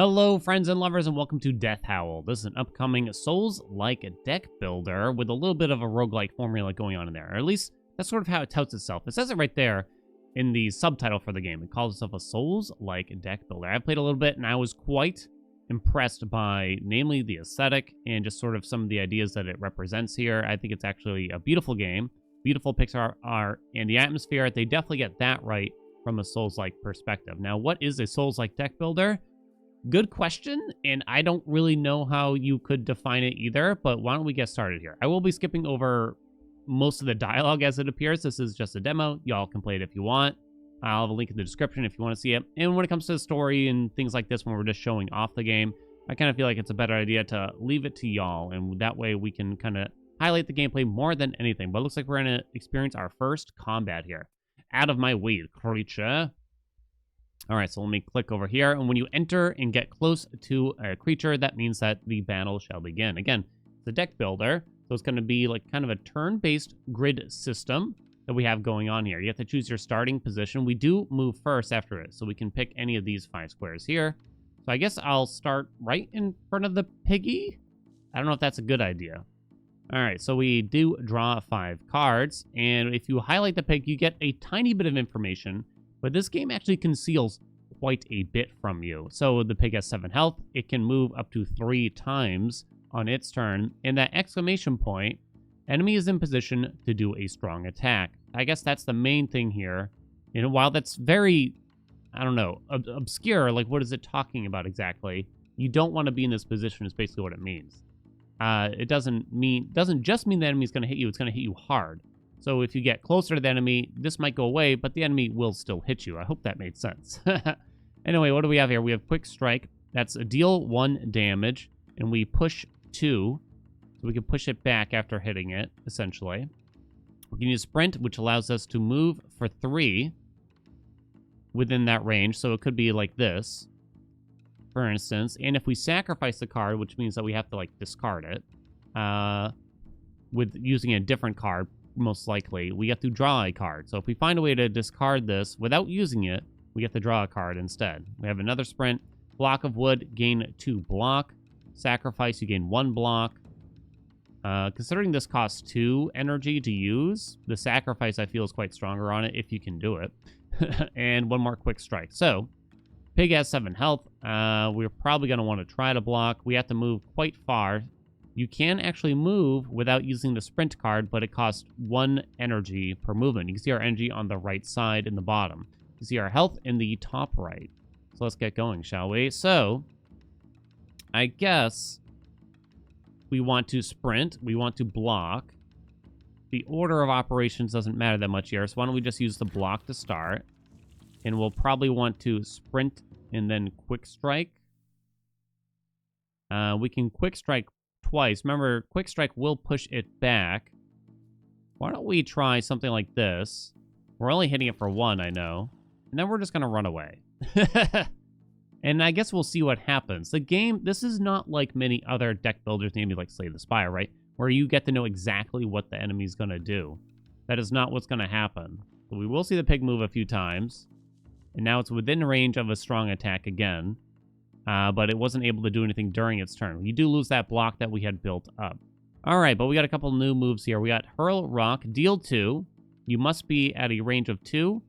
Hello, friends and lovers, and welcome to Death Howl. This is an upcoming Souls-like deck builder with a little bit of a roguelike formula going on in there. Or at least, that's sort of how it touts itself. It says it right there in the subtitle for the game. It calls itself a Souls-like deck builder. I played a little bit, and I was quite impressed by, namely, the aesthetic and just sort of some of the ideas that it represents here. I think it's actually a beautiful game, beautiful pixel art, and the atmosphere. They definitely get that right from a Souls-like perspective. Now, what is a Souls-like deck builder? Good question, and I don't really know how you could define it either, but why don't we get started here? I will be skipping over most of the dialogue as it appears. This is just a demo. Y'all can play it if you want. I'll have a link in the description if you want to see it. And when it comes to the story and things like this, when we're just showing off the game, I kind of feel like it's a better idea to leave it to y'all, and that way we can kind of highlight the gameplay more than anything. But it looks like we're going to experience our first combat here. Out of my way, creature. All right, so let me click over here. And when you enter and get close to a creature, that means that the battle shall begin. Again, it's a deck builder, so it's going to be like kind of a turn-based grid system that we have going on here. You have to choose your starting position. We do move first after it, so we can pick any of these 5 squares here. So I guess I'll start right in front of the piggy. I don't know if that's a good idea. All right, so we do draw 5 cards, and if you highlight the pig, you get a tiny bit of information. But this game actually conceals quite a bit from you. So the pig has 7 health. It can move up to 3 times on its turn. And that exclamation point, enemy is in position to do a strong attack. I guess that's the main thing here. You know, while that's very, I don't know, obscure, like what is it talking about exactly? You don't want to be in this position is basically what it means. It doesn't just mean the enemy's going to hit you. It's going to hit you hard. So if you get closer to the enemy, this might go away, but the enemy will still hit you. I hope that made sense. Anyway, what do we have here? We have Quick Strike. That's a deal 1 damage, and we push 2. So we can push it back after hitting it, essentially. We can use Sprint, which allows us to move for 3 within that range. So it could be like this, for instance. And if we sacrifice the card, which means that we have to, like, discard it, with using a different card, most likely, we have to draw a card. So if we find a way to discard this without using it, we have to draw a card instead. We have another sprint. Block of wood, gain 2 block. Sacrifice, you gain 1 block. Considering this costs 2 energy to use, the sacrifice I feel is quite stronger on it if you can do it. And 1 more quick strike. So, pig has 7 health. We're probably going to want to try to block. We have to move quite far. You can actually move without using the sprint card, but it costs 1 energy per movement. You can see our energy on the right side in the bottom. You can see our health in the top right. So let's get going, shall we? So, I guess we want to sprint. We want to block. The order of operations doesn't matter that much here, so why don't we just use the block to start? And we'll probably want to sprint and then quick strike. We can quick strike twice. Remember, quick strike will push it back. Why don't we try something like this? We're only hitting it for 1, I know. And then we're just going to run away. And I guess we'll see what happens. The game, this is not like many other deck builders, maybe like Slay the Spire, right? Where you get to know exactly what the enemy's going to do. That is not what's going to happen. So we will see the pig move a few times. And now it's within range of a strong attack again. But it wasn't able to do anything during its turn. You do lose that block that we had built up. All right, but we got a couple new moves here. We got Hurl Rock, deal 2. You must be at a range of 2,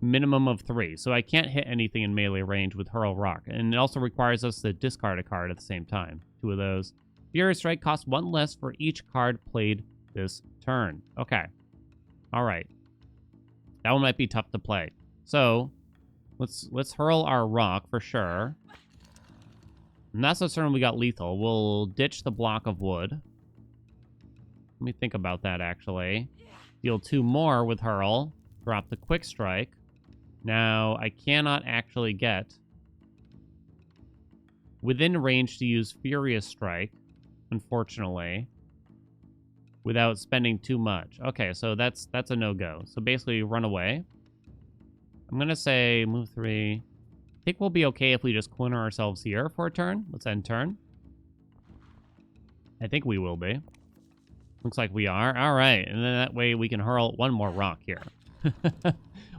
minimum of 3. So I can't hit anything in melee range with Hurl Rock. And it also requires us to discard a card at the same time. 2 of those. Fury Strike costs 1 less for each card played this turn. Okay. All right. That one might be tough to play. So, let's hurl our rock for sure. And that's the turn we got lethal. We'll ditch the block of wood. Let me think about that, actually. Deal 2 more with hurl. Drop the quick strike. Now, I cannot actually get within range to use Furious Strike, unfortunately, without spending too much. Okay, so that's a no-go. So basically, run away. I'm going to say move 3. I think we'll be okay if we just corner ourselves here for a turn. Let's end turn. I think we will be. Looks like we are. All right. And then that way we can hurl 1 more rock here.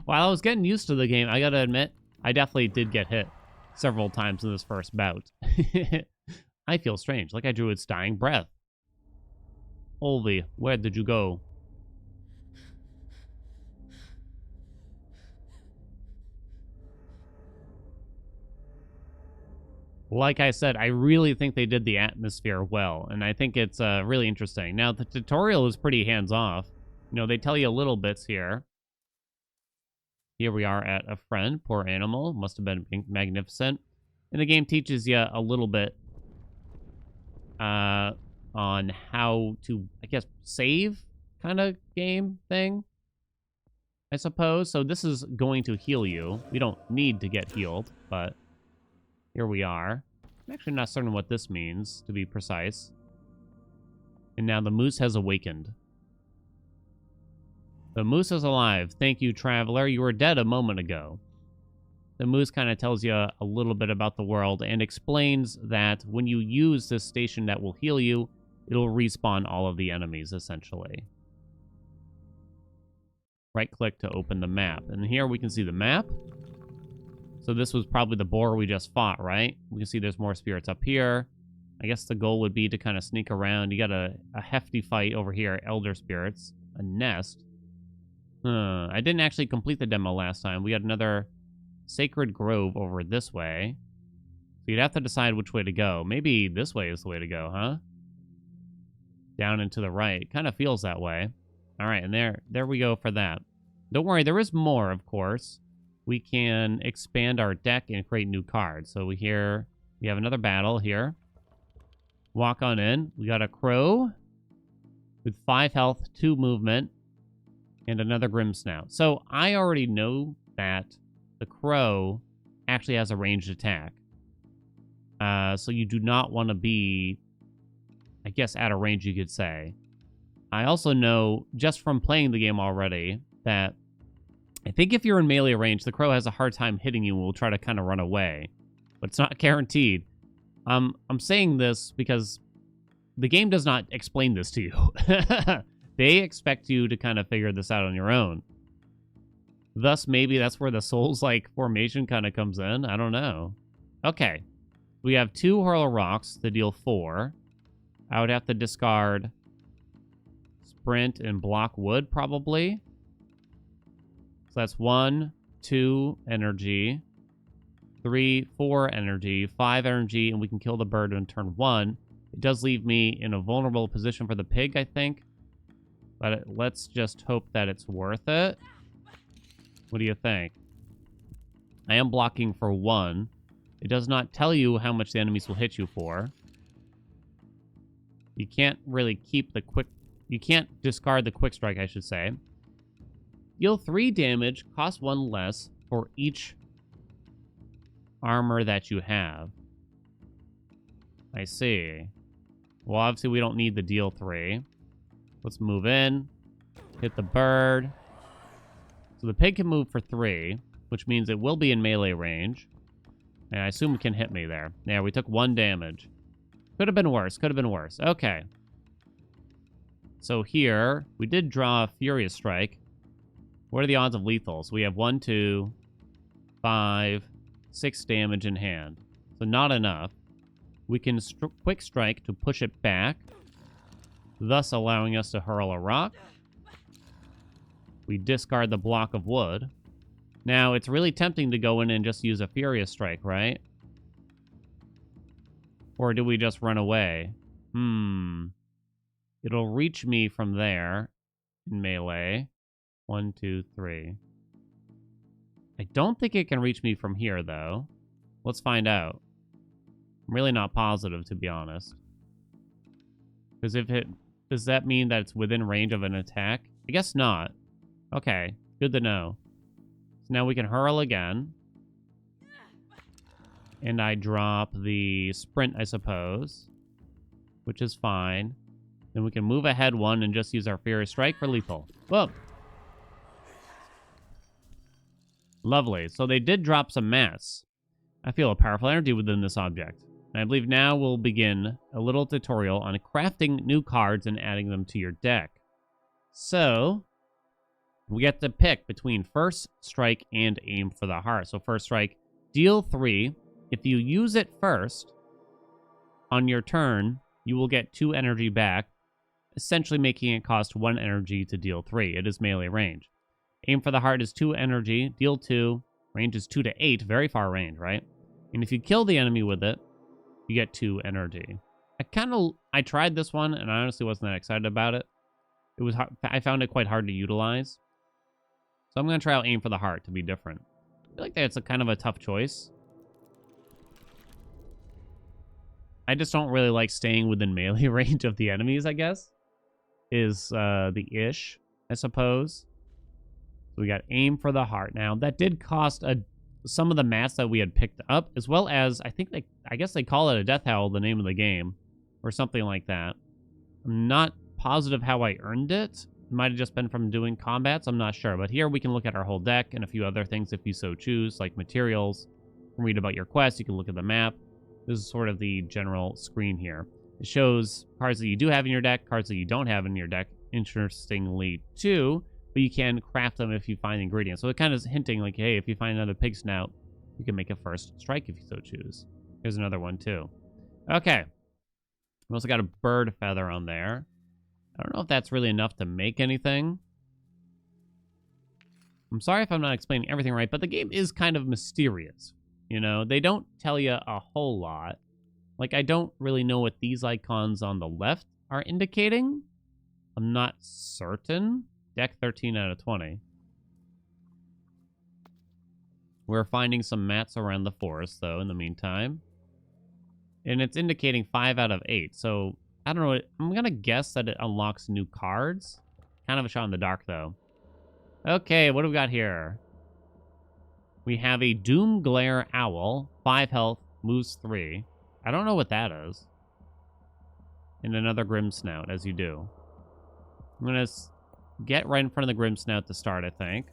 While I was getting used to the game, I got to admit, I definitely did get hit. several times in this first bout. I feel strange, like I drew its dying breath. Olvi, where did you go? Like I said, I really think they did the atmosphere well, and I think it's really interesting. Now, the tutorial is pretty hands-off. You know, they tell you little bits here. Here we are at a friend, poor animal, must have been magnificent. And the game teaches you a little bit on how to, I guess, save kind of game thing, I suppose. So this is going to heal you. We don't need to get healed, but here we are. I'm actually not certain what this means, to be precise. And now the moose has awakened. The moose is alive. Thank you, traveler. You were dead a moment ago. The moose kind of tells you a little bit about the world and explains that when you use this station that will heal you, it'll respawn all of the enemies, essentially. Right-click to open the map. And here we can see the map. So this was probably the boar we just fought, right? We can see there's more spirits up here. I guess the goal would be to kind of sneak around. You got a hefty fight over here, elder spirits, a nest. I didn't actually complete the demo last time. We got another sacred grove over this way. So you'd have to decide which way to go. Maybe this way is the way to go, huh? Down and to the right. Kind of feels that way. All right, and there we go for that. Don't worry, there is more, of course. We can expand our deck and create new cards. So we have another battle here. Walk on in. We got a crow with 5 health, 2 movement, and another grim snout. So I already know that the crow actually has a ranged attack. So you do not want to be, I guess, out of range, you could say. I also know, just from playing the game already, that I think if you're in melee range, the crow has a hard time hitting you and will try to kind of run away. But it's not guaranteed. I'm saying this because the game does not explain this to you. They expect you to kind of figure this out on your own. Thus, maybe that's where the Souls-like formation kind of comes in. I don't know. Okay. We have 2 hurl rocks to deal 4. I would have to discard sprint and block wood, probably. So that's 1, 2 energy, 3, 4 energy, 5 energy, and we can kill the bird in turn 1. It does leave me in a vulnerable position for the pig, I think. But let's just hope that it's worth it. What do you think? I am blocking for 1. It does not tell you how much the enemies will hit you for. You can't really keep the quick... You can't discard the quick strike, I should say. Deal 3 damage, cost 1 less for each armor that you have. I see. Well, obviously we don't need the deal 3. Let's move in. Hit the bird. So the pig can move for 3, which means it will be in melee range. And I assume it can hit me there. Yeah, we took 1 damage. Could have been worse. Could have been worse. Okay. So here, we did draw a Furious Strike. What are the odds of lethals? We have 1, 2, 5, 6 damage in hand. So not enough. We can quick strike to push it back, thus allowing us to hurl a rock. We discard the block of wood. Now, it's really tempting to go in and just use a Furious Strike, right? Or do we just run away? It'll reach me from there in melee. 1, 2, 3. I don't think it can reach me from here, though. Let's find out. I'm really not positive, to be honest. Because if it... Does that mean that it's within range of an attack? I guess not. Okay, good to know. So now we can hurl again. And I drop the sprint, I suppose. Which is fine. Then we can move ahead 1 and just use our Furious Strike for lethal. Whoa! Lovely. So they did drop some mass. I feel a powerful energy within this object. And I believe now we'll begin a little tutorial on crafting new cards and adding them to your deck. So, we get to pick between First Strike and Aim for the Heart. So First Strike, deal 3. If you use it first on your turn, you will get 2 energy back, essentially making it cost 1 energy to deal 3. It is melee range. Aim for the Heart is 2 energy, deal 2. Range is 2 to 8, very far range, right? And if you kill the enemy with it, you get 2 energy. I tried this one, and I honestly wasn't that excited about it. It was hard, I found it quite hard to utilize. So I'm going to try out Aim for the Heart to be different. I feel like that's a kind of a tough choice. I just don't really like staying within melee range of the enemies, I guess. Is the ish, I suppose. So we got Aim for the Heart. Now, that did cost some of the mats that we had picked up, as well as, I guess they call it a Death Howl, the name of the game, or something like that. I'm not positive how I earned it. It might have just been from doing combats, I'm not sure. But here we can look at our whole deck and a few other things if you so choose, like materials. You can read about your quest, you can look at the map. This is sort of the general screen here. It shows cards that you do have in your deck, cards that you don't have in your deck, interestingly, too. But you can craft them if you find ingredients. So it kind of is hinting like, hey, if you find another pig snout, you can make a first strike if you so choose. Here's another one, too. Okay. We also got a bird feather on there. I don't know if that's really enough to make anything. I'm sorry if I'm not explaining everything right, but the game is kind of mysterious. You know, they don't tell you a whole lot. Like, I don't really know what these icons on the left are indicating. I'm not certain. Deck 13 out of 20. We're finding some mats around the forest, though, in the meantime. And it's indicating 5 out of 8. So, I don't know. I'm going to guess that it unlocks new cards. Kind of a shot in the dark, though. Okay, what do we got here? We have a Doom Glare Owl. 5 health, moves 3. I don't know what that is. And another Grim Snout, as you do. I'm going to get right in front of the Grim Snout to start, I think.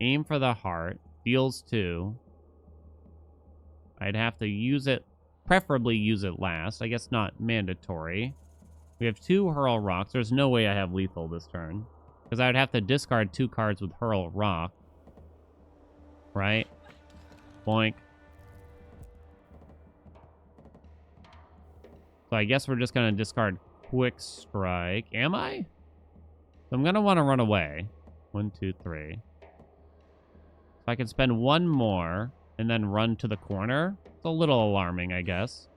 Aim for the Heart. Deals 2. I'd have to use it, preferably use it last. I guess not mandatory. We have 2 Hurl Rocks. There's no way I have lethal this turn. Because I would have to discard 2 cards with Hurl Rock. Right? Boink. So I guess we're just going to discard Quick Strike. Am I? So I'm going to want to run away. 1, 2, 3. So I can spend 1 more and then run to the corner. It's a little alarming, I guess.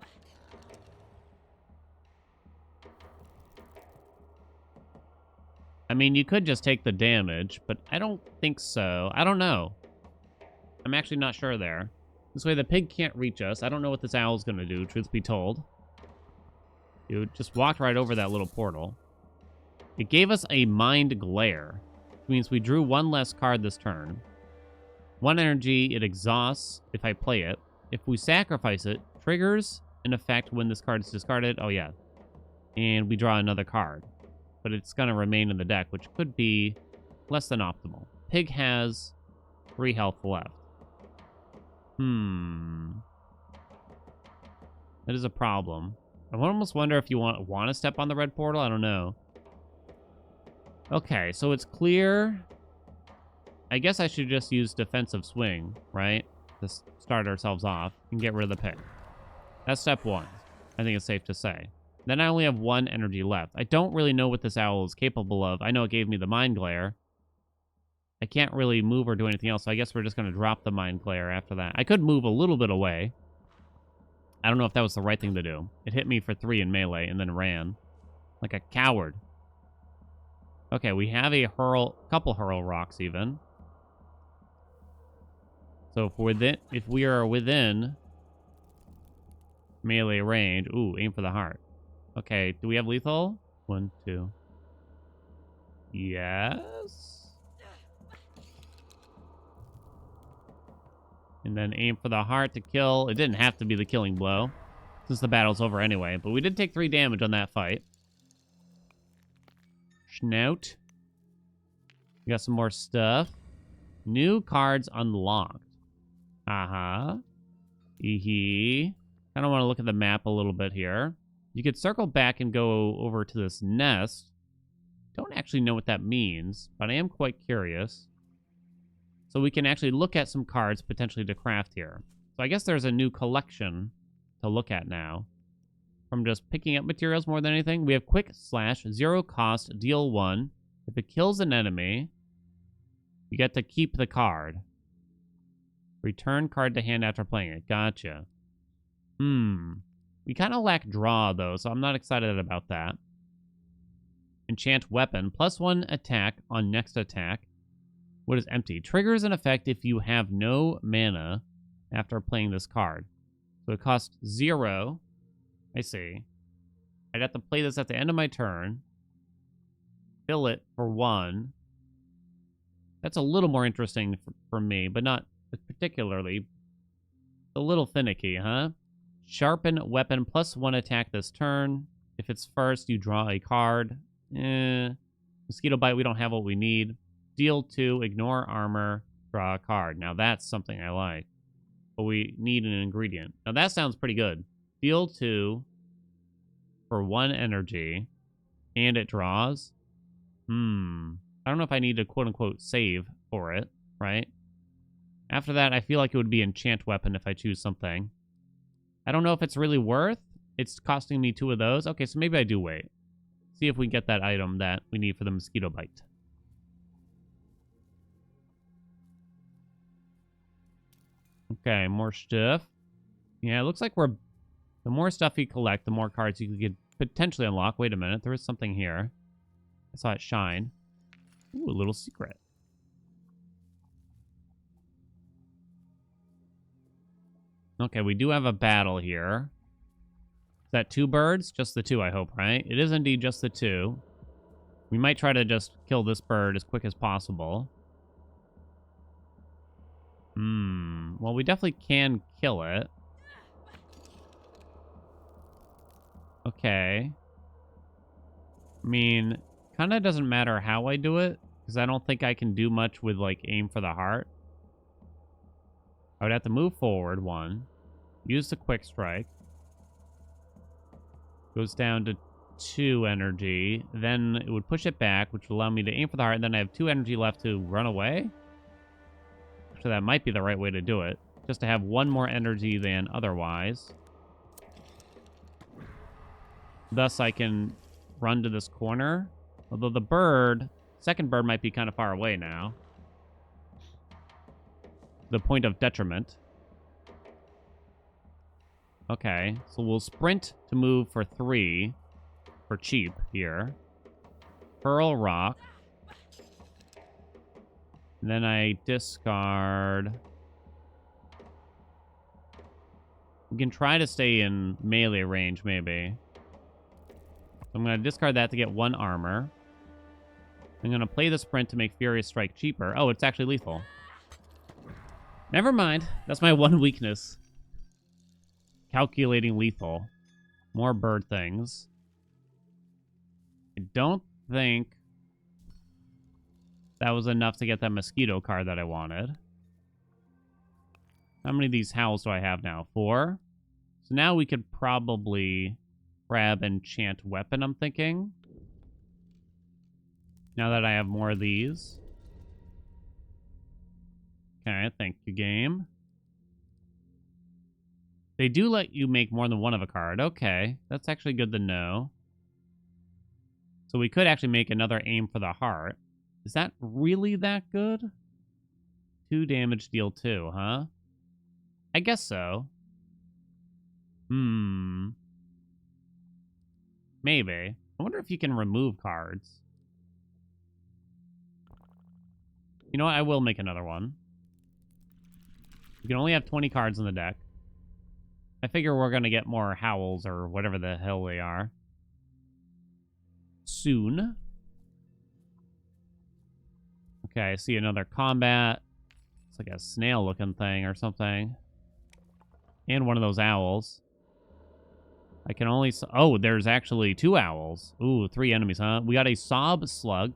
I mean, you could just take the damage, but I don't think so. I don't know. I'm actually not sure there. This way the pig can't reach us. I don't know what this owl's going to do, truth be told. Dude, just walked right over that little portal. It gave us a Mind Glare, which means we drew 1 less card this turn. 1 energy, it exhausts if I play it. If we sacrifice it, triggers an effect when this card is discarded. Oh, yeah. And we draw another card. But it's going to remain in the deck, which could be less than optimal. Pig has 3 health left. That is a problem. I almost wonder if you want to step on the red portal. I don't know. Okay, so it's clear. I guess I should just use defensive swing, right? To start ourselves off and get rid of the pig. That's step 1. I think it's safe to say. Then I only have 1 energy left. I don't really know what this owl is capable of. I know it gave me the Mind Glare. I can't really move or do anything else, so I guess we're just going to drop the Mind Glare after that. I could move a little bit away. I don't know if that was the right thing to do. It hit me for 3 in melee and then ran. Like a coward. Okay, we have a couple Hurl Rocks even. So if we are within melee range... Ooh, Aim for the Heart. Okay, do we have lethal? 1, 2. Yes. And then Aim for the Heart to kill. It didn't have to be the killing blow, since the battle's over anyway. But we did take 3 damage on that fight. Snout. We got some more stuff. New cards unlocked. Uh-huh. Eehee. I don't want to look at the map a little bit here. You could circle back and go over to this nest. Don't actually know what that means, but I am quite curious. So we can actually look at some cards potentially to craft here. So I guess there's a new collection to look at now. From just picking up materials more than anything. We have quick slash, 0 cost, deal 1. If it kills an enemy, you get to keep the card. Return card to hand after playing it. Gotcha. We kind of lack draw, though, so I'm not excited about that. Enchant weapon. +1 attack on next attack. What is empty? Triggers an effect if you have no mana after playing this card. So it costs 0. I see. I'd have to play this at the end of my turn. Fill it for 1. That's a little more interesting for me, but not particularly. A little finicky, huh? Sharpen weapon. +1 attack this turn. If it's first, you draw a card. Mosquito bite, we don't have what we need. Deal 2, ignore armor, draw a card. Now that's something I like. But we need an ingredient. Now that sounds pretty good. Deal 2 for 1 energy, and it draws. I don't know if I need to quote-unquote save for it, right? After that, I feel like it would be enchant weapon if I choose something. I don't know if it's really worth. It's costing me 2 of those. Okay, so maybe I do wait. See if we get that item that we need for the mosquito bite. Okay, more stuff. Yeah, it looks like the more stuff you collect, the more cards you could potentially unlock. Wait a minute, there is something here. I saw it shine. Ooh, a little secret. Okay, we do have a battle here. Is that 2 birds? Just the 2, I hope, right? It is indeed just the 2. We might try to just kill this bird as quick as possible. Well, we definitely can kill it. Okay. I mean, kind of doesn't matter how I do it, because I don't think I can do much with, like, aim for the heart. I would have to move forward 1. Use the quick strike. Goes down to 2 energy. Then it would push it back, which would allow me to aim for the heart. And then I have 2 energy left to run away. So that might be the right way to do it. Just to have 1 more energy than otherwise. Thus, I can run to this corner. Although the second bird might be kind of far away now. The point of detriment. Okay, so we'll sprint to move for 3 for cheap here. Hurl rock. And then I discard. We can try to stay in melee range, maybe. So I'm going to discard that to get 1 armor. I'm going to play the sprint to make Furious Strike cheaper. Oh, it's actually lethal. Never mind. That's my 1 weakness. Calculating lethal. More bird things. I don't think that was enough to get that mosquito card that I wanted. How many of these howls do I have now? 4? So now we could probably grab enchant weapon, I'm thinking. Now that I have more of these. Okay, thank you, game. They do let you make more than 1 of a card. Okay, that's actually good to know. So we could actually make another aim for the heart. Is that really that good? 2 damage, deal 2, huh? I guess so. Maybe. I wonder if you can remove cards. You know what? I will make another one. You can only have 20 cards in the deck. I figure we're going to get more howls or whatever the hell they are soon. Okay, I see another combat. It's like a snail-looking thing or something. And one of those owls. I can only... Oh, there's actually 2 owls. Ooh, 3 enemies, huh? We got a Sob Slug.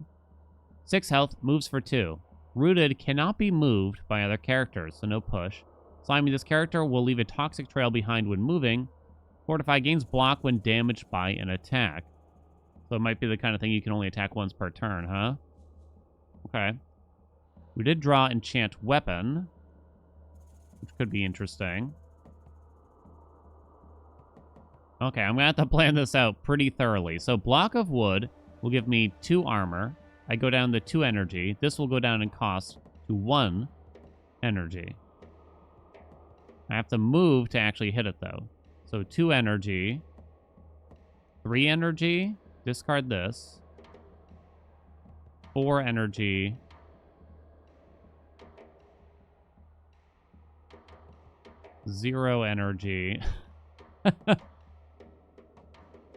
6 health, moves for 2. Rooted, cannot be moved by other characters, so no push. Slimy, this character will leave a toxic trail behind when moving. Fortify, gains block when damaged by an attack. So it might be the kind of thing you can only attack once per turn, huh? Okay. We did draw enchant weapon. which could be interesting. Okay, I'm going to have to plan this out pretty thoroughly. So block of wood will give me 2 armor. I go down to 2 energy. This will go down in cost to 1 energy. I have to move to actually hit it, though. So 2 energy. 3 energy. Discard this. 4 energy. Zero energy.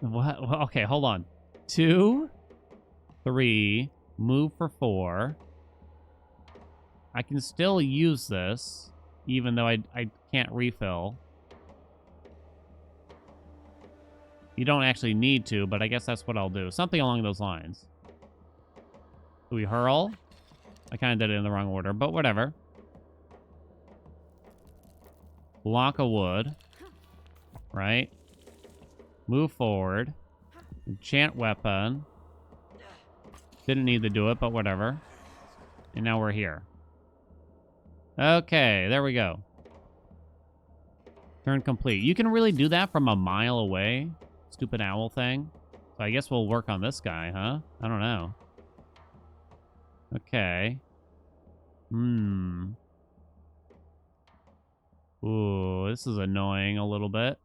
What? Okay, hold on. 2, 3, move for 4. I can still use this, even though I can't refill. You don't actually need to, but I guess that's what I'll do. Something along those lines. Do we hurl? I kind of did it in the wrong order, but whatever. Block of wood. Right? Move forward. Enchant weapon. Didn't need to do it, but whatever. And now we're here. Okay, there we go. Turn complete. You can really do that from a mile away. Stupid owl thing. So I guess we'll work on this guy, huh? I don't know. Okay. Ooh, this is annoying a little bit.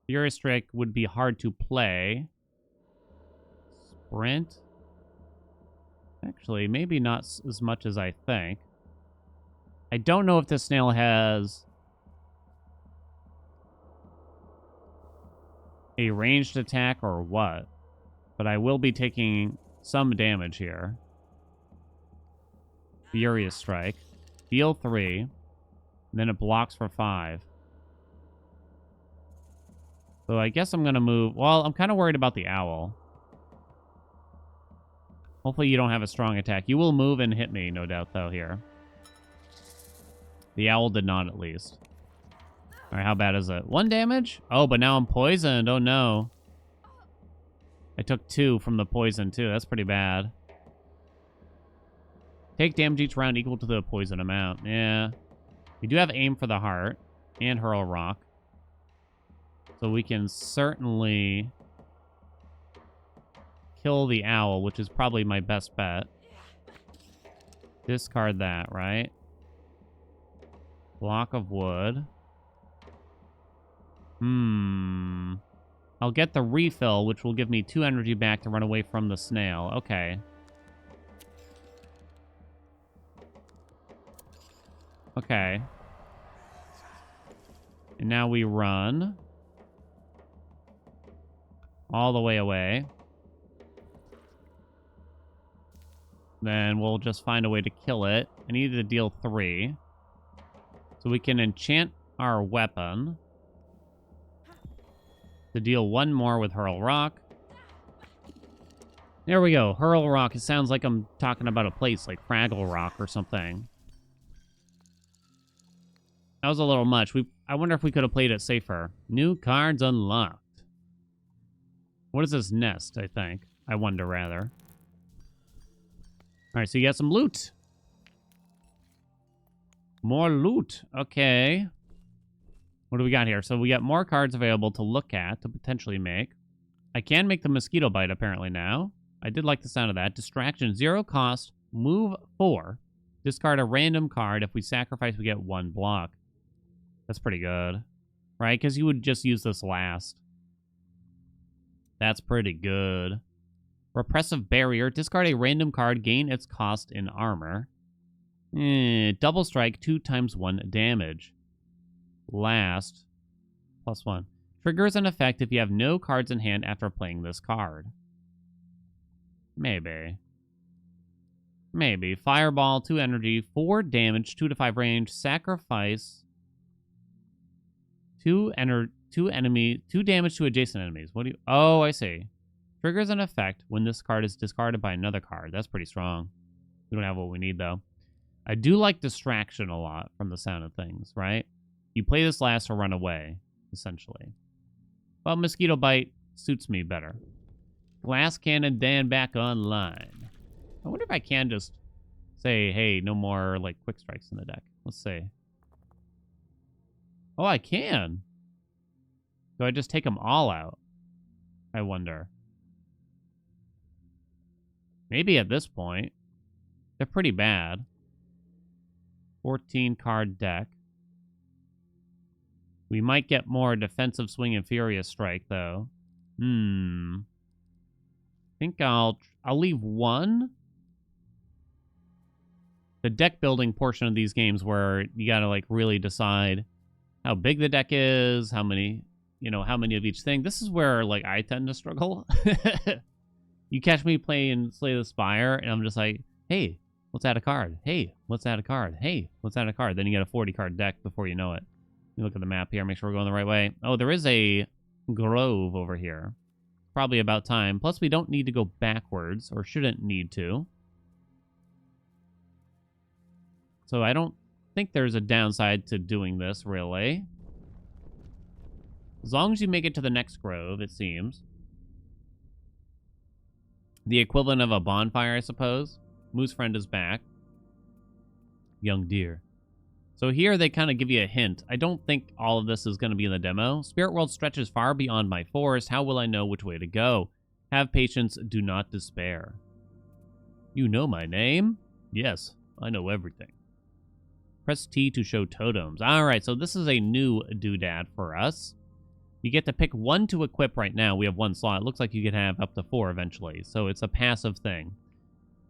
Fury Strike would be hard to play. Sprint. Actually, maybe not as much as I think. I don't know if this snail has a ranged attack or what, but I will be taking some damage here. Furious Strike. Deal 3. And then it blocks for 5. So I guess I'm going to move. Well, I'm kind of worried about the owl. Hopefully you don't have a strong attack. You will move and hit me, no doubt, though, here. The owl did not, at least. All right, how bad is it? 1 damage? Oh, but now I'm poisoned. Oh, no. I took 2 from the poison, too. That's pretty bad. Take damage each round equal to the poison amount. Yeah. We do have aim for the heart and hurl rock. So we can certainly kill the owl, which is probably my best bet. Discard that, right? Block of wood. I'll get the refill, which will give me 2 energy back to run away from the snail. Okay. Okay. And now we run all the way away. Then we'll just find a way to kill it. I need to deal 3. So we can enchant our weapon to deal 1 more with Hurl Rock. There we go. Hurl Rock. It sounds like I'm talking about a place like Fraggle Rock or something. That was a little much. I wonder if we could have played it safer. New cards unlocked. What is this nest, I think? I wonder, rather. All right, so you got some loot. More loot. Okay. What do we got here? So we got more cards available to look at, to potentially make. I can make the mosquito bite, apparently, now. I did like the sound of that. Distraction, 0 cost, move 4. Discard a random card. If we sacrifice, we get 1 block. That's pretty good. Right? Because you would just use this last. That's pretty good. Repressive Barrier. Discard a random card. Gain its cost in armor. Double strike. 2 times 1 damage. Last. +1. Triggers an effect if you have no cards in hand after playing this card. Maybe. Maybe. Fireball. 2 energy. 4 damage. 2 to 5 range. Sacrifice. 2 damage to adjacent enemies. What do you... Oh, I see. Triggers an effect when this card is discarded by another card. That's pretty strong. We don't have what we need, though. I do like Distraction a lot from the sound of things, right? You play this last or run away, essentially. But Mosquito Bite suits me better. Glass Cannon Dan back online. I wonder if I can just say, hey, no more, like, quick strikes in the deck. Let's see. Oh, I can. Do I just take them all out? I wonder. Maybe at this point. They're pretty bad. 14 card deck. We might get more defensive swing and furious strike, though. I think I'll leave one. The deck building portion of these games where you gotta like really decide how big the deck is, how many of each thing. This is where like I tend to struggle. You catch me playing Slay the Spire, and I'm just like, hey, let's add a card. Hey, let's add a card. Hey, let's add a card. Then you get a 40 card deck before you know it. You look at the map here, make sure we're going the right way. Oh, there is a grove over here. Probably about time. Plus, we don't need to go backwards, or shouldn't need to. So I don't think there's a downside to doing this, really. As long as you make it to the next grove, it seems. The equivalent of a bonfire, I suppose. Moose friend is back. Young deer. So here they kind of give you a hint. I don't think all of this is going to be in the demo. Spirit world stretches far beyond my forest. How will I know which way to go? Have patience. Do not despair. You know my name? Yes, I know everything. Press T to show totems. All right, so this is a new doodad for us. You get to pick one to equip right now. We have one slot. It looks like you could have up to 4 eventually, so it's a passive thing.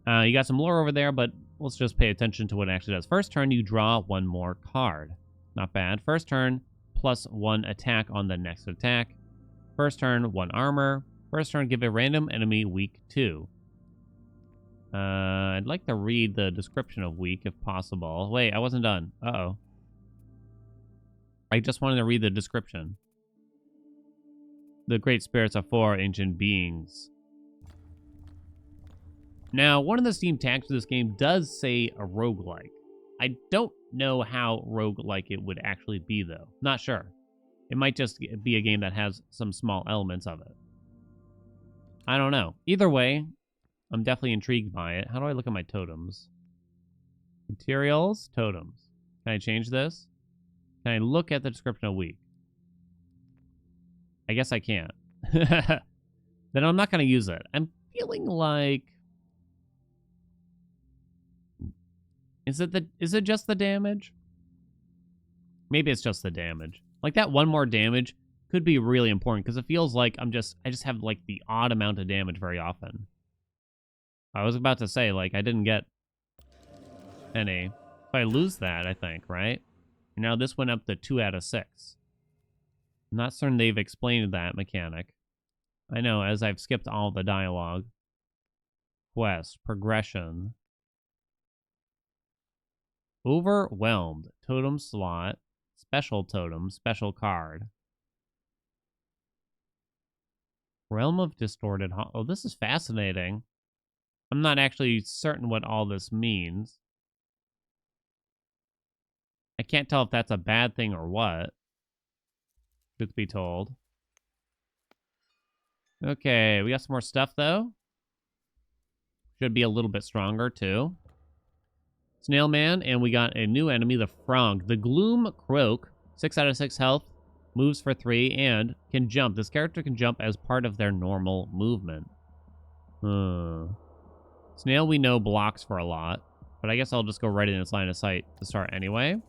You got some lore over there, but let's just pay attention to what it actually does. First turn, you draw one more card. Not bad. First turn, +1 attack on the next attack. First turn, 1 armor. First turn, give a random enemy weak 2. I'd like to read the description of weak if possible. Wait, I wasn't done. Uh-oh. I just wanted to read the description. The great spirits are 4 ancient beings. Now, one of the Steam tags for this game does say a roguelike. I don't know how roguelike it would actually be, though. Not sure. It might just be a game that has some small elements of it. I don't know. Either way, I'm definitely intrigued by it. How do I look at my totems? Materials, totems. Can I change this? Can I look at the description of weak? I guess I can't. Then I'm not going to use it. I'm feeling like... Is it just the damage? Maybe it's just the damage. Like that one more damage could be really important because it feels like I just have like the odd amount of damage very often. I was about to say, like, I didn't get any. If I lose that, I think, right? Now this went up to 2 out of 6. I'm not certain they've explained that mechanic. I know, as I've skipped all the dialogue. Quest, progression. Overwhelmed. Totem slot. Special totem. Special card. Realm of distorted... Oh, this is fascinating. I'm not actually certain what all this means. I can't tell if that's a bad thing or what. Truth be told. Okay, we got some more stuff, though. Should be a little bit stronger, too. Snail Man, and we got a new enemy, the Frog. The Gloom Croak, 6 out of 6 health, moves for 3, and can jump. This character can jump as part of their normal movement. Snail, we know, blocks for a lot, but I guess I'll just go right in its line of sight to start anyway.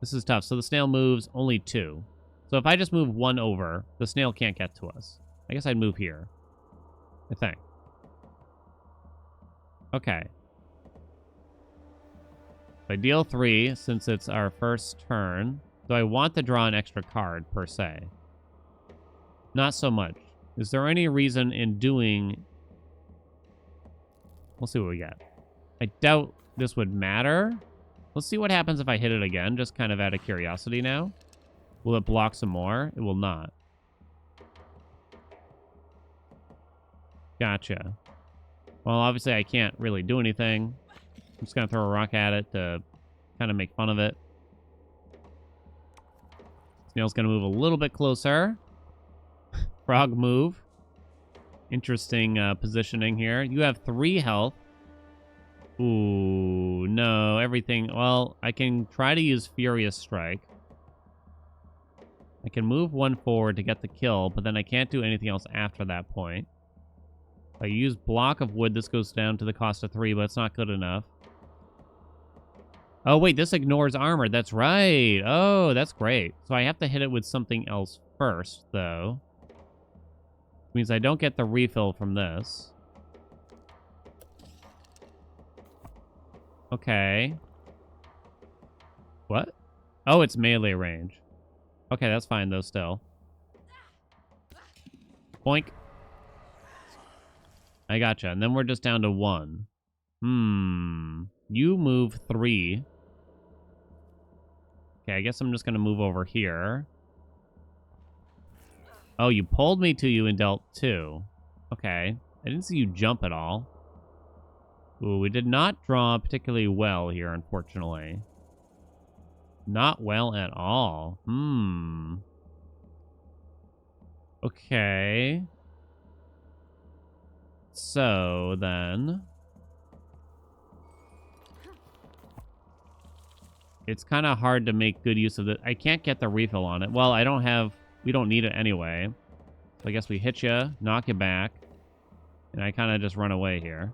This is tough. So the snail moves only 2. So if I just move 1 over, the snail can't get to us. I guess I'd move here. I think. Okay. If I deal 3, since it's our first turn, do I want to draw an extra card, per se? Not so much. Is there any reason in doing... We'll see what we get. I doubt this would matter. Let's see what happens if I hit it again, just kind of out of curiosity now. Will it block some more? It will not. Gotcha. Well, obviously I can't really do anything. I'm just going to throw a rock at it to kind of make fun of it. Snail's going to move a little bit closer. Frog move. Interesting positioning here. You have 3 health. Ooh, no, everything. Well, I can try to use Furious Strike. I can move one forward to get the kill, but then I can't do anything else after that point. If I use Block of Wood, this goes down to the cost of 3, but it's not good enough. Oh, wait, this ignores armor. That's right. Oh, that's great. So I have to hit it with something else first, though. Which means I don't get the refill from this. Okay. What? Oh, it's melee range. Okay, that's fine, though, still. Boink. I gotcha. And then we're just down to 1. You move 3. Okay, I guess I'm just going to move over here. Oh, you pulled me to you and dealt 2. Okay. I didn't see you jump at all. Ooh, we did not draw particularly well here, unfortunately. Not well at all. Okay. So, then... it's kind of hard to make good use of it. I can't get the refill on it. Well, we don't need it anyway. So I guess we hit you, knock you back, and I kind of just run away here.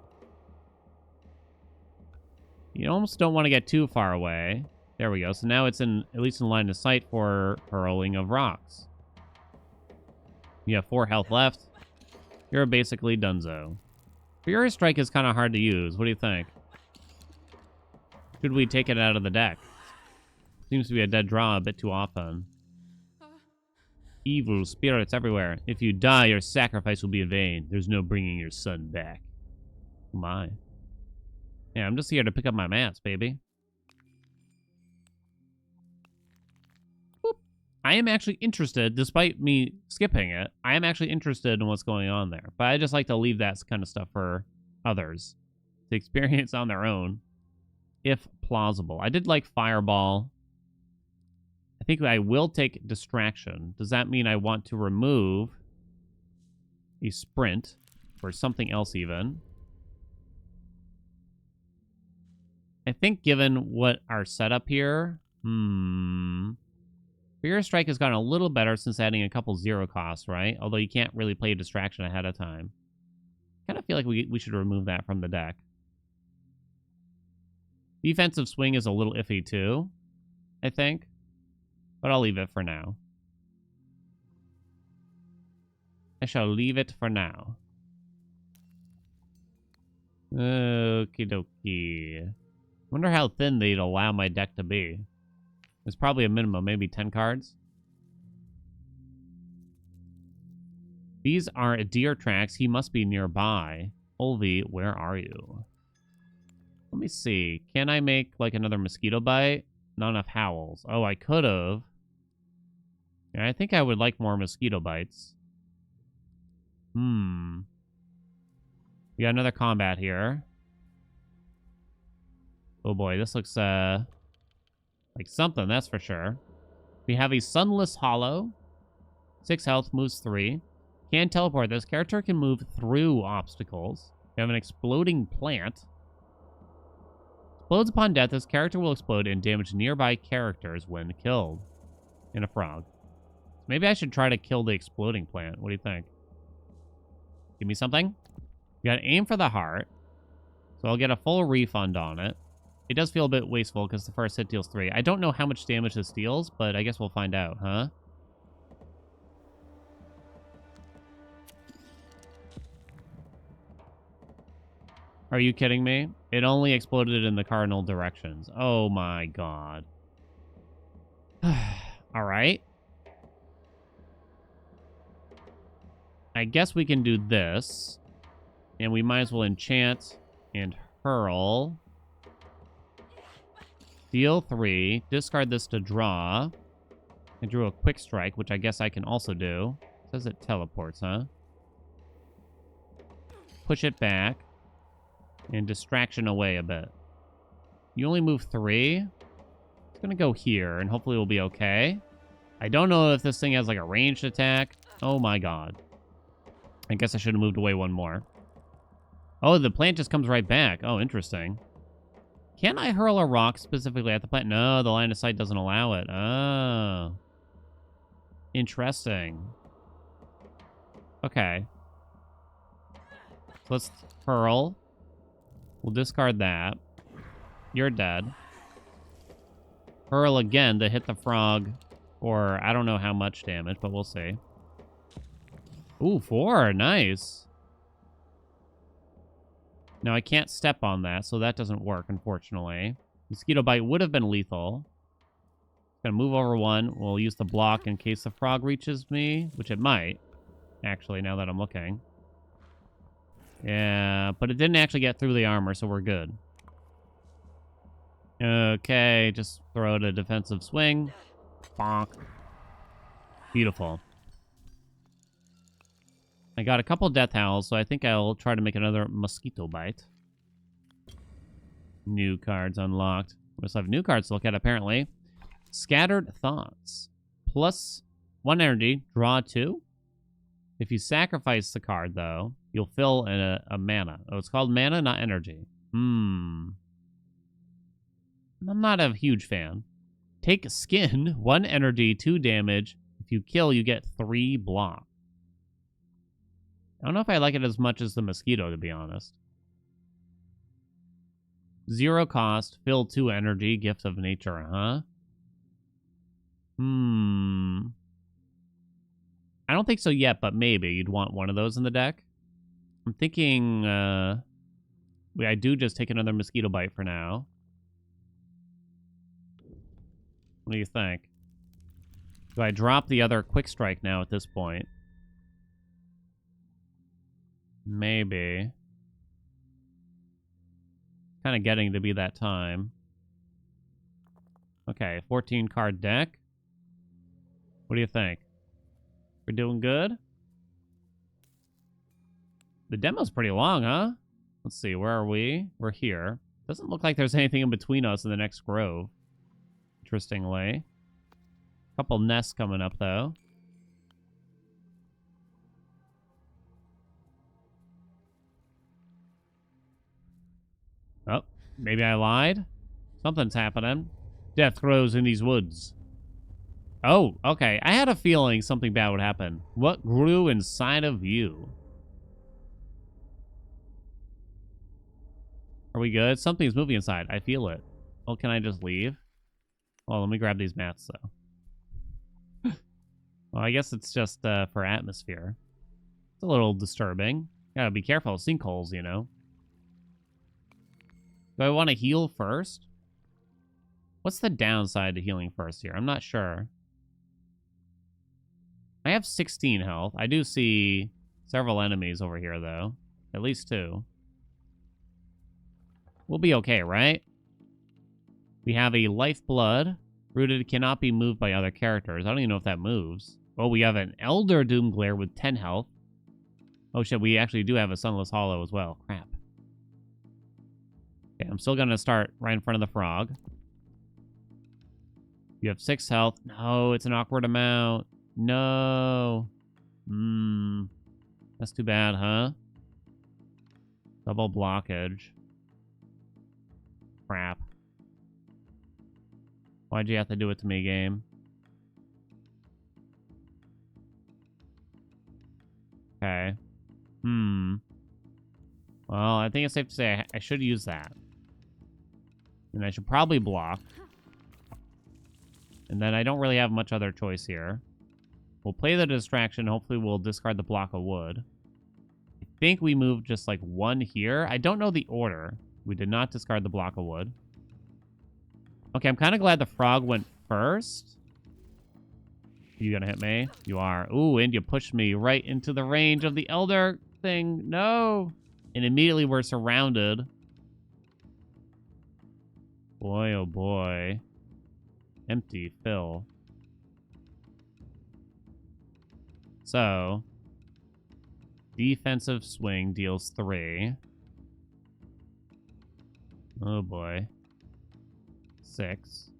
You almost don't want to get too far away. There we go. So now it's at least in line of sight for hurling of rocks. You have 4 health left. You're basically donezo. Furious Strike is kind of hard to use. What do you think? Should we take it out of the deck? Seems to be a dead draw a bit too often. Evil spirits everywhere. If you die, your sacrifice will be in vain. There's no bringing your son back. Oh my. Yeah, I'm just here to pick up my mats, baby. Boop. I am actually interested, despite me skipping it, I am actually interested in what's going on there. But I just like to leave that kind of stuff for others to experience on their own, if plausible. I did like Fireball. I think I will take Distraction. Does that mean I want to remove a Sprint or something else even? I think given what our setup here, Furious Strike has gotten a little better since adding a couple 0 costs, right? Although you can't really play Distraction ahead of time. I kind of feel like we should remove that from the deck. Defensive Swing is a little iffy too, I think. But I'll leave it for now. I shall leave it for now. Okie dokie. Wonder how thin they'd allow my deck to be. There's probably a minimum, maybe 10 cards. These are deer tracks. He must be nearby. Olvi, where are you? Let me see. Can I make like another mosquito bite? Not enough howls. Oh, I could have. Yeah, I think I would like more mosquito bites. We got another combat here. Oh boy, this looks like something, that's for sure. We have a Sunless Hollow. 6 health, moves 3. Can teleport. This character can move through obstacles. We have an Exploding Plant. Explodes upon death. This character will explode and damage nearby characters when killed. And a frog. Maybe I should try to kill the Exploding Plant. What do you think? Give me something. You got to aim for the heart. So I'll get a full refund on it. It does feel a bit wasteful because the first hit deals 3. I don't know how much damage this deals, but I guess we'll find out, huh? Are you kidding me? It only exploded in the cardinal directions. Oh my god. All right. I guess we can do this. And we might as well enchant and hurl. Deal 3. Discard this to draw. I drew a quick strike, which I guess I can also do. It says it teleports, huh? Push it back. And distraction away a bit. You only move 3. It's gonna go here, and hopefully we'll be okay. I don't know if this thing has like a ranged attack. Oh my god. I guess I should have moved away one more. Oh, the plant just comes right back. Oh, interesting. Can I hurl a rock specifically at the plant? No, the line of sight doesn't allow it. Oh. Interesting. Okay. So let's hurl. We'll discard that. You're dead. Hurl again to hit the frog, or I don't know how much damage, but we'll see. Ooh, 4. Nice. Now, I can't step on that, so that doesn't work, unfortunately. Mosquito bite would have been lethal. Gonna move over 1. We'll use the block in case the frog reaches me, which it might, actually, now that I'm looking. Yeah, but it didn't actually get through the armor, so we're good. Okay, just throw it a defensive swing. Bonk. Beautiful. I got a couple death howls, so I think I'll try to make another mosquito bite. New cards unlocked. We also have new cards to look at, apparently. Scattered Thoughts. Plus 1 energy, draw 2. If you sacrifice the card, though, you'll fill in a mana. Oh, it's called mana, not energy. I'm not a huge fan. Take Skin, 1 energy, 2 damage. If you kill, you get 3 block. I don't know if I like it as much as the mosquito, to be honest. 0 cost, fill 2 energy, gift of nature, huh? I don't think so yet, but maybe you'd want one of those in the deck. I'm thinking, I do just take another mosquito bite for now. What do you think? Do I drop the other quick strike now at this point? Maybe. Kind of getting to be that time. Okay, 14 card deck. What do you think? We're doing good? The demo's pretty long, huh? Let's see, where are we? We're here. Doesn't look like there's anything in between us and the next grove. Interestingly. Couple nests coming up, though. Oh, maybe I lied? Something's happening. Death grows in these woods. Oh, okay. I had a feeling something bad would happen. What grew inside of you? Are we good? Something's moving inside. I feel it. Oh, can I just leave? Oh, let me grab these mats, though. Well, I guess it's just for atmosphere. It's a little disturbing. Gotta be careful. Sinkholes, you know. Do I want to heal first? What's the downside to healing first here? I'm not sure. I have 16 health. I do see several enemies over here, though. At least 2. We'll be okay, right? We have a Lifeblood. Rooted cannot be moved by other characters. I don't even know if that moves. Oh, we have an Elder Doomglare with 10 health. Oh, shit, we actually do have a Sunless Hollow as well. Crap. Okay, I'm still going to start right in front of the frog. You have 6 health. No, it's an awkward amount. No. That's too bad, huh? Double blockage. Crap. Why'd you have to do it to me, game? Okay. Well, I think it's safe to say I should use that. And I should probably block. And then I don't really have much other choice here. We'll play the distraction. Hopefully we'll discard the block of wood. I think we moved just like 1 here. I don't know the order. We did not discard the block of wood. Okay, I'm kind of glad the frog went first. You gonna hit me? You are. Ooh, and you pushed me right into the range of the elder thing. No! And immediately we're surrounded. Boy, oh boy. Empty fill. So, defensive swing deals 3. Oh boy. 6.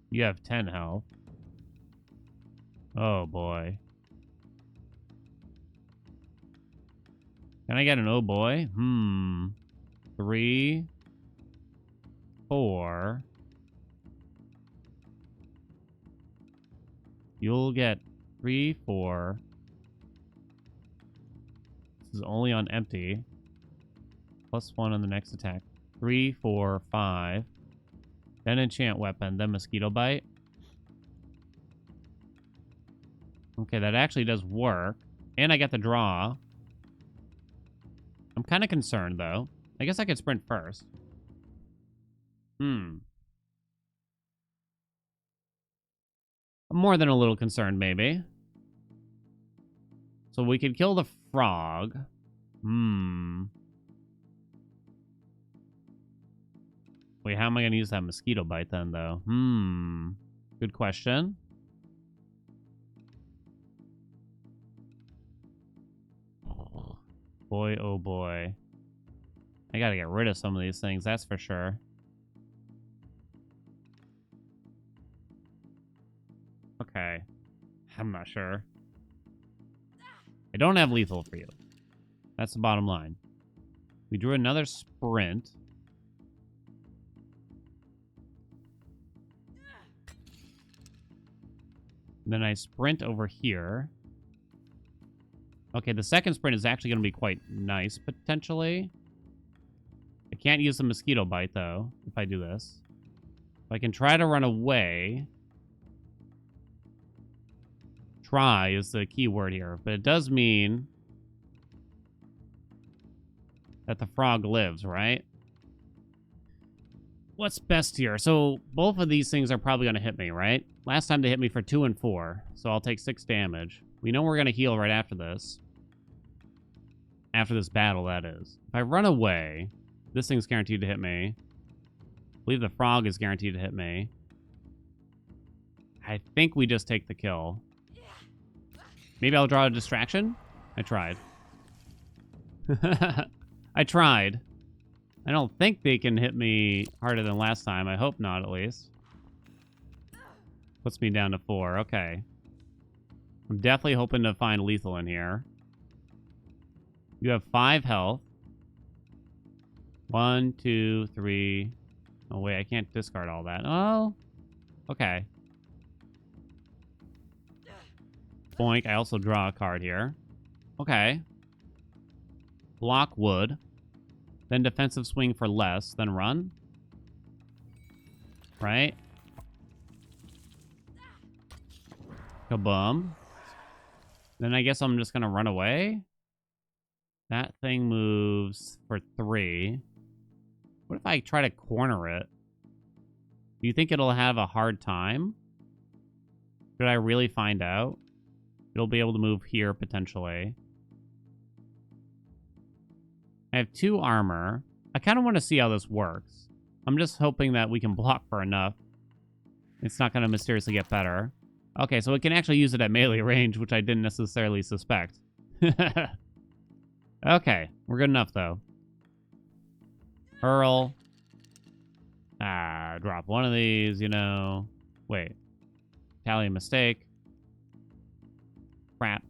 You have 10 health. Oh boy. Can I get an oh boy? 3. 4. You'll get 3, 4. This is only on empty. +1 on the next attack. 3, 4, 5. Then enchant weapon, then mosquito bite. Okay, that actually does work. And I get the draw. I'm kind of concerned, though. I guess I could sprint first. I'm more than a little concerned, maybe. So we could kill the frog. Wait, how am I going to use that mosquito bite then, though? Good question. Oh, boy, oh boy. I got to get rid of some of these things, that's for sure. Okay. I'm not sure. I don't have lethal for you. That's the bottom line. We drew another sprint. Then I sprint over here. Okay, the second sprint is actually going to be quite nice, potentially. I can't use the mosquito bite, though, if I do this. If I can try to run away. Try is the key word here, but it does mean that the frog lives, right? What's best here? So both of these things are probably going to hit me, right? Last time they hit me for 2 and 4, so I'll take 6 damage. We know we're going to heal right after this. After this battle, that is. If I run away, this thing's guaranteed to hit me. I believe the frog is guaranteed to hit me. I think we just take the kill. Maybe I'll draw a distraction? I tried. I tried. I don't think they can hit me harder than last time. I hope not, at least. Puts me down to 4. Okay. I'm definitely hoping to find lethal in here. You have 5 health. 1, 2, 3. Oh, wait. I can't discard all that. Oh. Okay. Boink. I also draw a card here. Okay. Block wood. Then defensive swing for less. Then run. Right? Kaboom. Then I guess I'm just going to run away. That thing moves for 3. What if I try to corner it? Do you think it'll have a hard time? Should I really find out? It'll be able to move here, potentially. I have 2 armor. I kind of want to see how this works. I'm just hoping that we can block for enough. It's not going to mysteriously get better. Okay, so it can actually use it at melee range, which I didn't necessarily suspect. Okay, we're good enough, though. Hurl. Drop one of these, you know. Wait. Tally mistake. Crap.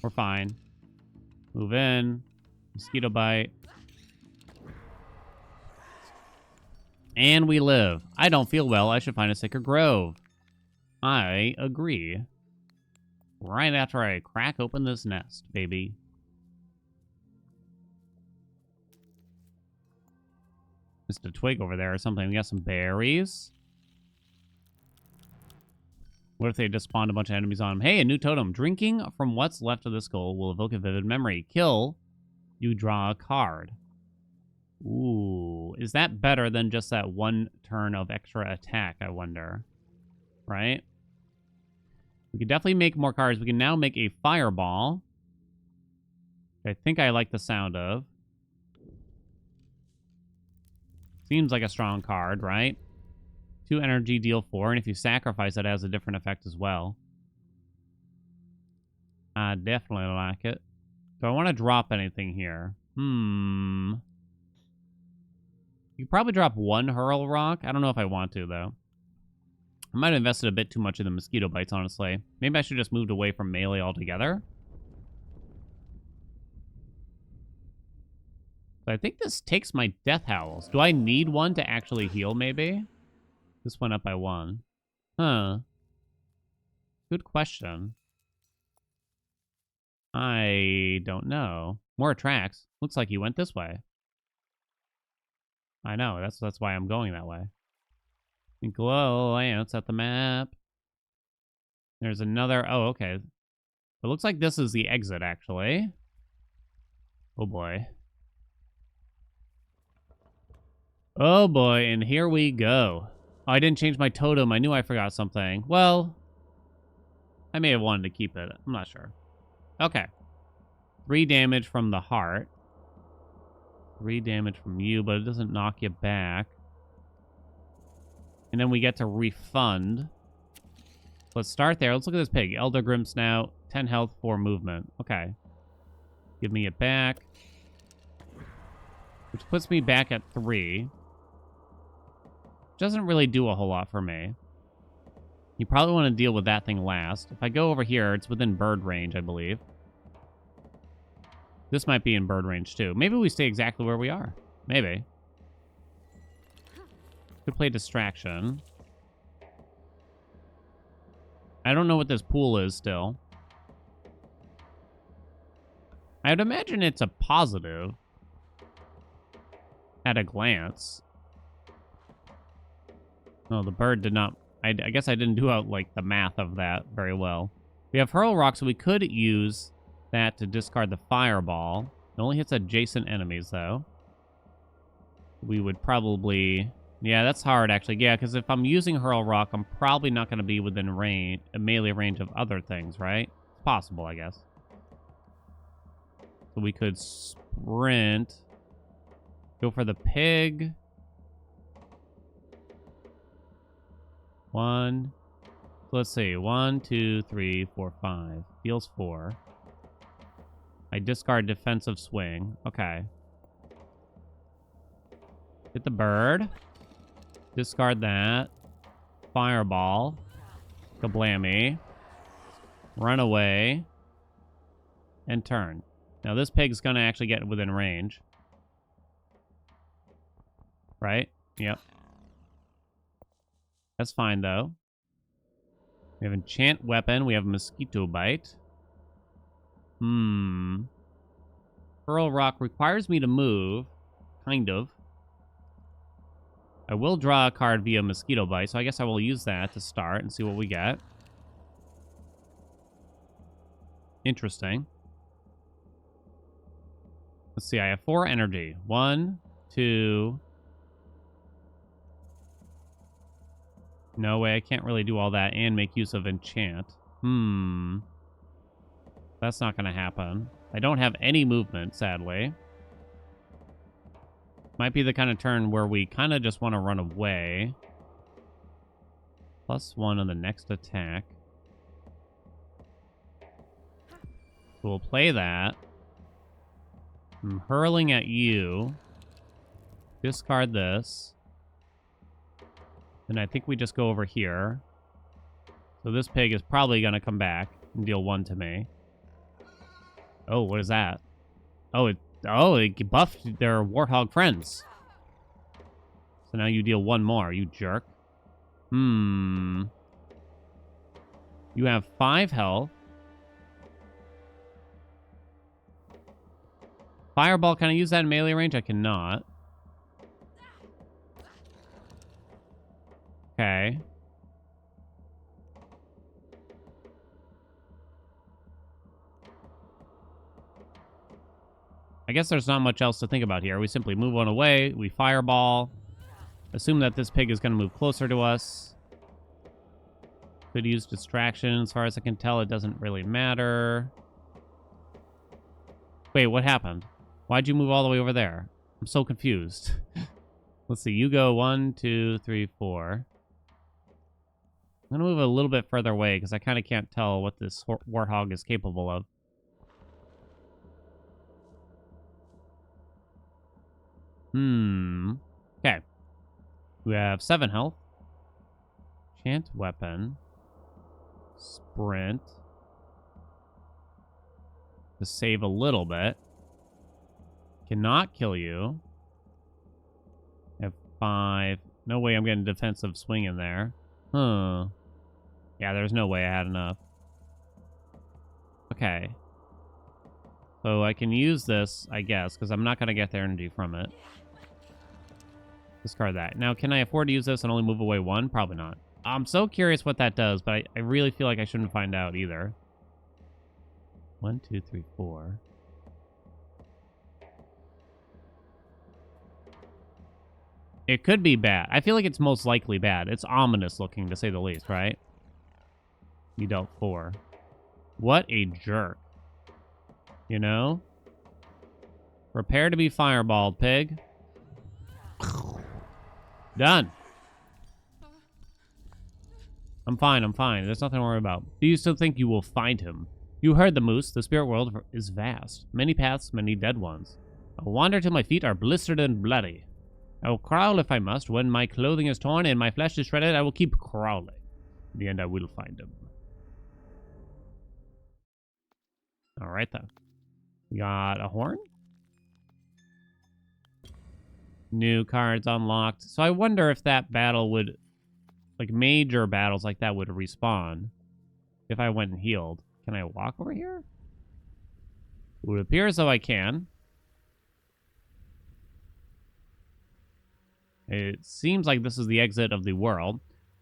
We're fine. Move in. Mosquito bite. And we live. I don't feel well. I should find a sicker grove. I agree. Right after I crack open this nest, baby. Just a twig over there or something. We got some berries. What if they just spawned a bunch of enemies on them? Hey, a new totem. Drinking from what's left of the skull will evoke a vivid memory. Kill. You draw a card. Ooh. Is that better than just that 1 turn of extra attack, I wonder? Right? We can definitely make more cards. We can now make a fireball. I think I like the sound of. Seems like a strong card, right? 2 energy, deal 4. And if you sacrifice it, has a different effect as well. I definitely like it. Do I want to drop anything here? You probably drop 1 hurl rock. I don't know if I want to, though. I might have invested a bit too much in the mosquito bites, honestly. Maybe I should just moved away from melee altogether. So I think this takes my death howls. Do I need one to actually heal, maybe? This went up by 1. Huh. Good question. I don't know. More tracks. Looks like you went this way. I know, that's why I'm going that way. Glance at the map. There's another... Oh, okay. It looks like this is the exit, actually. Oh, boy. Oh, boy, and here we go. Oh, I didn't change my totem. I knew I forgot something. Well, I may have wanted to keep it. I'm not sure. Okay. 3 damage from the heart. 3 damage from you, but it doesn't knock you back. And then we get to refund. Let's start there. Let's look at this pig. Elder Grim Snout, 10 health, 4 movement. Okay. Give me it back. Which puts me back at 3. Doesn't really do a whole lot for me. You probably want to deal with that thing last. If I go over here, it's within bird range, I believe. This might be in bird range, too. Maybe we stay exactly where we are. Maybe. Could play distraction. I don't know what this pool is still. I'd imagine it's a positive at a glance. No, the bird did not... I guess I didn't do out, like, the math of that very well. We have Hurl Rock, so we could use that to discard the Fireball. It only hits adjacent enemies, though. We would probably... Yeah, that's hard, actually. Yeah, because if I'm using Hurl Rock, I'm probably not going to be within range, a melee range of other things, right? It's possible, I guess. So we could sprint. Go for the pig. 1. Let's see. 1, 2, 3, 4, 5. Heals 4. I discard defensive swing. Okay. Hit the bird. Discard that. Fireball. Kablammy. Run away. And turn. Now this pig's gonna actually get within range. Right? Yep. That's fine, though. We have enchant weapon. We have mosquito bite. Hurl Rock requires me to move. Kind of. I will draw a card via mosquito bite, so I guess I will use that to start and see what we get. Interesting. Let's see, I have 4 energy. 1, 2... No way, I can't really do all that and make use of enchant. That's not going to happen. I don't have any movement, sadly. Might be the kind of turn where we kind of just want to run away. +1 on the next attack. So we'll play that. I'm hurling at you. Discard this. And I think we just go over here. So this pig is probably going to come back and deal 1 to me. Oh, what is that? Oh, it buffed their warthog friends. So now you deal 1 more, you jerk. You have 5 health. Fireball, can I use that in melee range? I cannot. Okay. I guess there's not much else to think about here. We simply move one away, we fireball. Assume that this pig is going to move closer to us. Could use distraction. As far as I can tell, it doesn't really matter. Wait, what happened? Why'd you move all the way over there? I'm so confused. Let's see, you go 1, 2, 3, 4. I'm going to move a little bit further away because I kind of can't tell what this warthog is capable of. Okay. We have 7 health. Enchant weapon. Sprint. To save a little bit. Cannot kill you. I have 5. No way I'm getting a defensive swing in there. Huh. Yeah, there's no way I had enough. Okay. So I can use this, I guess, because I'm not going to get their energy from it. Discard that. Now, can I afford to use this and only move away 1? Probably not. I'm so curious what that does, but I really feel like I shouldn't find out either. 1, 2, 3, 4. It could be bad. I feel like it's most likely bad. It's ominous looking, to say the least, right? You dealt 4. What a jerk. You know? Prepare to be fireballed, pig. Done. I'm fine, I'm fine. There's nothing to worry about. Do you still think you will find him? You heard the moose. The spirit world is vast. Many paths, many dead ones. I'll wander till my feet are blistered and bloody. I will crawl if I must. When my clothing is torn and my flesh is shredded, I will keep crawling. In the end, I will find him. All right, then. We got a horn. New cards unlocked. So I wonder if that battle would, like major battles like that would respawn if I went and healed. Can I walk over here? It would appear as though I can. It seems like this is the exit of the world.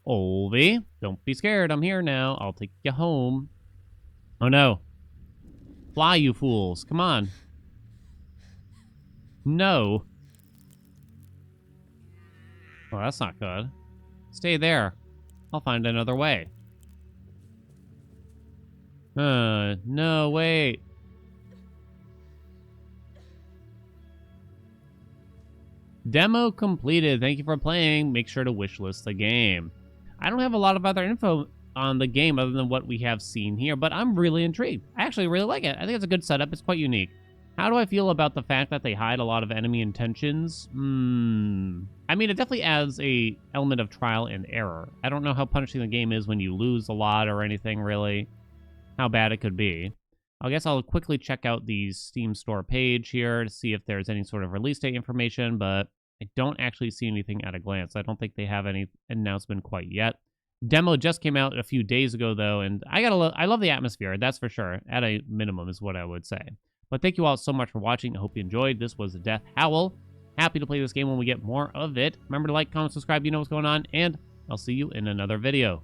Olvie, don't be scared. I'm here now. I'll take you home. Oh, no. Fly, you fools. Come on. No. Oh, that's not good. Stay there. I'll find another way. No, wait. Demo completed. Thank you for playing. Make sure to wishlist the game. I don't have a lot of other info on the game other than what we have seen here, but I'm really intrigued. I actually really like it. I think it's a good setup. It's quite unique. How do I feel about the fact that they hide a lot of enemy intentions? I mean, it definitely adds a element of trial and error. I don't know how punishing the game is when you lose a lot or anything, really. How bad it could be. I guess I'll quickly check out the Steam store page here to see if there's any sort of release date information, but I don't actually see anything at a glance. I don't think they have any announcement quite yet. Demo just came out a few days ago, though, and I love the atmosphere, that's for sure. At a minimum is what I would say. But thank you all so much for watching. I hope you enjoyed. This was Death Howl. Happy to play this game when we get more of it. Remember to like, comment, subscribe, you know what's going on, and I'll see you in another video.